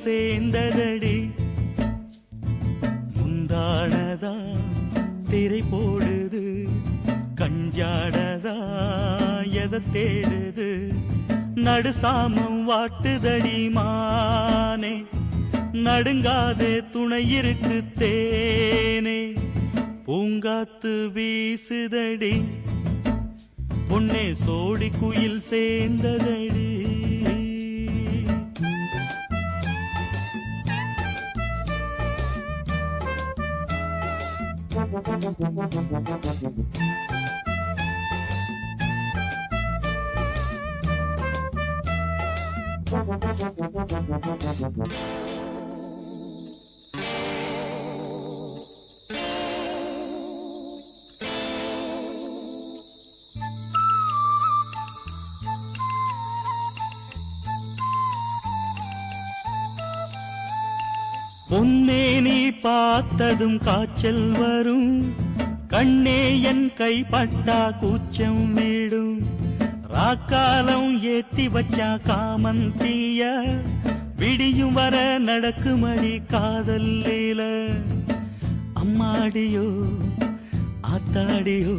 சேர்ந்ததடி முந்தானதா திரை போடுது கஞ்சாடதா எதை தேடுது நடுசாமம் வாட்டுதடி மானே நடுங்காதே துணை இருக்கு தேனே பூங்காத்து வீசுதடி பொன்னே சோடி குயில் சேர்ந்ததடி பொன்னே நீ பார்த்ததும் காய்ச்சல் வரும் கண்ணே என் கைப்பட்டா கூச்சம் விடும் ராக்காலம் ஏத்தி வச்சா காமன் தீய விடியும் வர நடக்குமடி காதல் லீல அம்மாடியோ ஆத்தாடியோ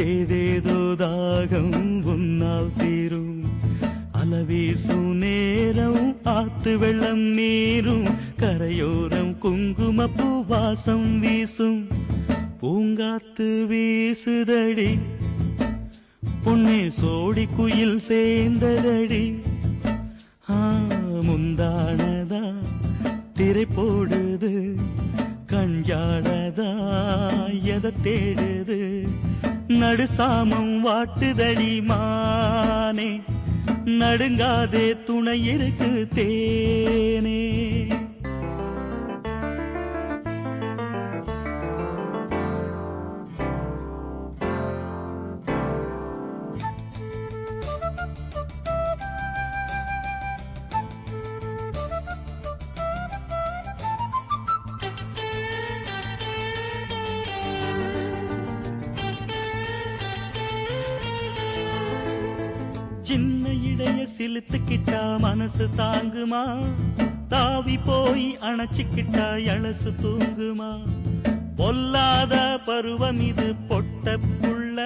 ஏதேதோ தாகம் உன்னால் தீரும் அலவீசும் நேரம் ஆத்து வெள்ளம் நீரும் கரையோரம் குங்குமப்பூ வாசம் வீசும் பூங்காத்து வீசுதடி பொன்னே சோடி குயில் சேர்ந்ததடி முந்தானதா திரை போடுது கஞ்சாடதா எதை தேடுது நடுசாமம் வாட்டுதடி மானே நடுங்காதே துணை இருக்கு தேனே சின்ன இடைய சிலுத்துக்கிட்டா மனசு தாங்குமா தாவி போய் அணைச்சிக்கிட்டா எழசு தூங்குமா பொல்லாத பருவம் இது பொட்ட புள்ள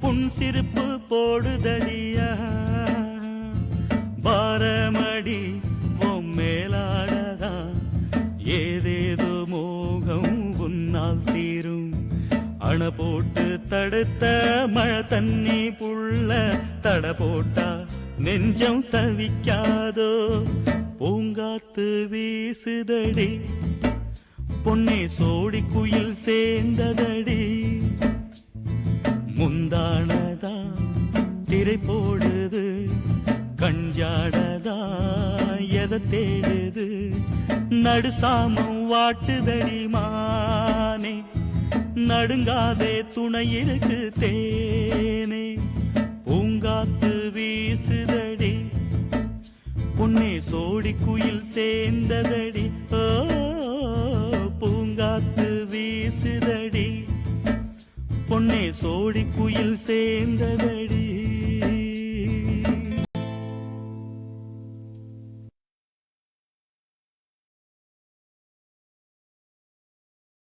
புன் சிரிப்பு போடுதடியா பாரமடி உன் மேலாடதா ஏதேதோ மோகம் உன்னால் தீரும் அண போட்டு தடுத்த மழை தண்ணி புள்ள தட போட்டா நெஞ்சம் தவிக்காதோ பூங்காத்து வீசுதடி பொன்னே சோடி குயில் சேர்ந்ததடி முந்தானதா திரை போடுது கஞ்சாடதா எதை தேடுது நடுசாமம் வாட்டுதடி மானே நடுங்காதே துணை இருக்கு தேனே பூங்காத்து வீசுதடி பொன்னே சோடி குயில் சேர்ந்ததடி பூங்காத்து வீசுதடி பொன்னே சோடி குயில் சேர்ந்ததடி